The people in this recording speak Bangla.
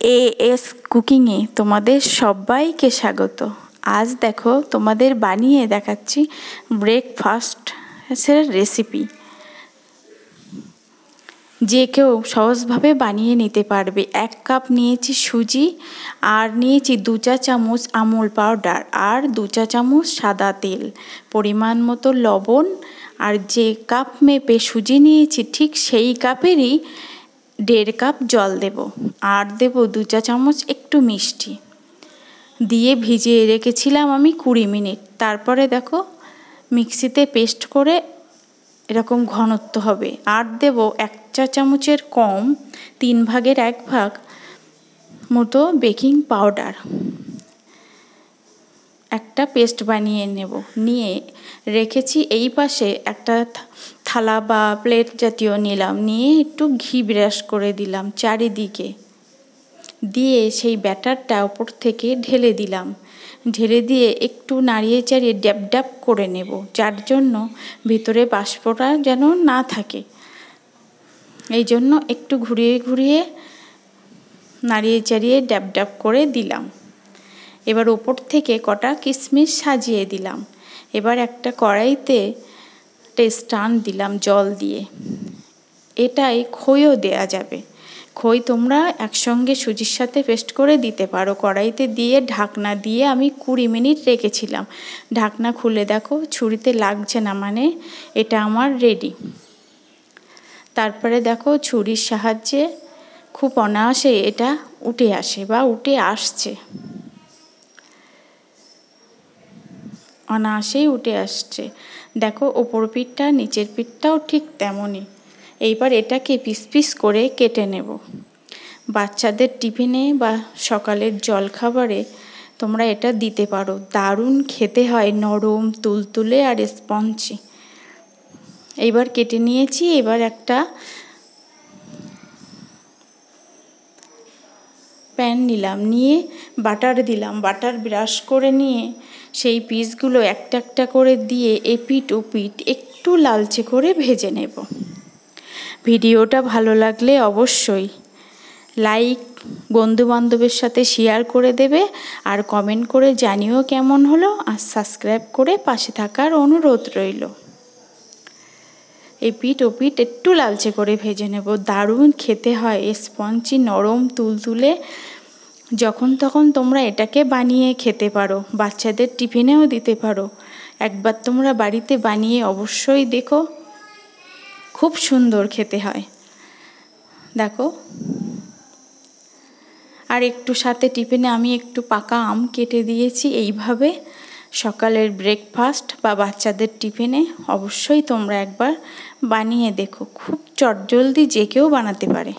এএস কুকিংয়ে তোমাদের সবাইকে স্বাগত। আজ দেখো তোমাদের বানিয়ে দেখাচ্ছি ব্রেকফাস্টের রেসিপি, যে কেউ সহজভাবে বানিয়ে নিতে পারবে। 1 কাপ নিয়েছি সুজি, আর নিয়েছি 2 চা চামচ আমুল পাউডার, আর 2 চা চামচ সাদা তেল, পরিমাণ মতো লবণ, আর যে কাপ মেপে সুজি নিয়েছি ঠিক সেই কাপেরই 1.5 কাপ জল দেব, আর দেব 2 চা চামচ একটু মিষ্টি দিয়ে ভিজিয়ে রেখেছিলাম আমি 20 মিনিট। তারপরে দেখো মিক্সিতে পেস্ট করে এরকম ঘনত্ব হবে। আর দেব 1 চা চামচের কম 3 ভাগের 1 ভাগ মতো বেকিং পাউডার। একটা পেস্ট বানিয়ে নিয়ে রেখেছি। এই পাশে একটা থালা বা প্লেট জাতীয় নিলাম, নিয়ে একটু ঘি ব্রাশ করে দিলাম চারিদিকে, দিয়ে সেই ব্যাটারটা ওপর থেকে ঢেলে দিলাম। ঢেলে দিয়ে একটু নাড়িয়ে চাড়িয়ে ড্যাব ড্যাব করে নেব, যার জন্য ভিতরে বাষ্পটা যেন না থাকে। এই জন্য একটু ঘুরিয়ে ঘুরিয়ে নাড়িয়ে চাড়িয়ে ড্যাব ড্যাব করে দিলাম। এবার ওপর থেকে কটা কিশমিশ সাজিয়ে দিলাম। এবার একটা কড়াইতে স্টান দিলাম জল দিয়ে। এটাই খইও দেয়া যাবে। খই তোমরা একসঙ্গে সুজির সাথে পেস্ট করে দিতে পারো। কড়াইতে দিয়ে ঢাকনা দিয়ে আমি 20 মিনিট রেখেছিলাম। ঢাকনা খুলে দেখো ছুরিতে লাগছে না, মানে এটা আমার রেডি। তারপরে দেখো ছুরির সাহায্যে খুব অনায়াসে এটা উঠে আসে বা উঠে আসছে, অনায়াসেই উঠে আসছে। দেখো ওপর পিঠটা নিচের পিঠটাও ঠিক তেমনই। এইবার এটাকে পিস পিস করে কেটে নেব। বাচ্চাদের টিফিনে বা সকালের জলখাবারে তোমরা এটা দিতে পারো। দারুণ খেতে হয়, নরম তুলতুলে আর স্পঞ্জি। এইবার কেটে নিয়েছি। এবার একটা প্যান নিলাম, নিয়ে বাটার দিলাম। বাটার ব্রাশ করে নিয়ে সেই পিসগুলো একটা একটা করে দিয়ে এপিঠ ওপিঠ একটু লালচে করে ভেজে নেব। ভিডিওটা ভালো লাগলে অবশ্যই লাইক, বন্ধুবান্ধবের সাথে শেয়ার করে দেবে, আর কমেন্ট করে জানিও কেমন হলো, আর সাবস্ক্রাইব করে পাশে থাকার অনুরোধ রইল। এপিঠ ওপিঠ একটু লালচে করে ভেজে নেব। দারুণ খেতে হয়, স্পঞ্জি নরম তুলতুলে। যখন তখন তোমরা এটাকে বানিয়ে খেতে পারো, বাচ্চাদের টিফিনেও দিতে পারো। একবার তোমরা বাড়িতে বানিয়ে অবশ্যই দেখো, খুব সুন্দর খেতে হয়। দেখো, আর একটু সাথে টিফিনে আমি একটু পাকা আম কেটে দিয়েছি। এইভাবে সকালের ব্রেকফাস্ট বা বাচ্চাদের টিফিনে অবশ্যই তোমরা একবার বানিয়ে দেখো। খুব চটজলদি যে কেউ বানাতে পারে।